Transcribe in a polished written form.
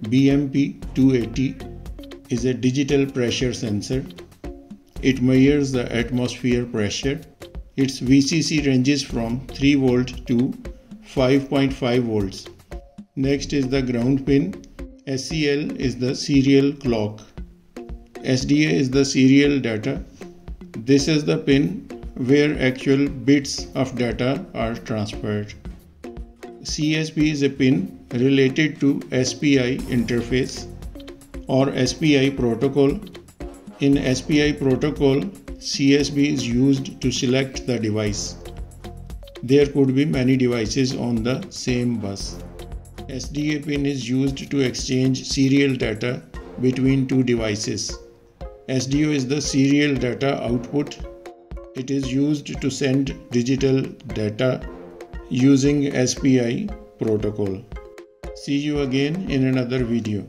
BMP280 is a digital pressure sensor. It measures the atmosphere pressure. Its VCC ranges from 3 volt to 5.5 volts. Next is the ground pin. SCL is the serial clock. SDA is the serial data. This is the pin where actual bits of data are transferred. CSP is a pin related to SPI interface or SPI protocol. In SPI protocol, CSP is used to select the device. There could be many devices on the same bus. SDA pin is used to exchange serial data between two devices. SDO is the serial data output. It is used to send digital data using SPI protocol. See you again in another video.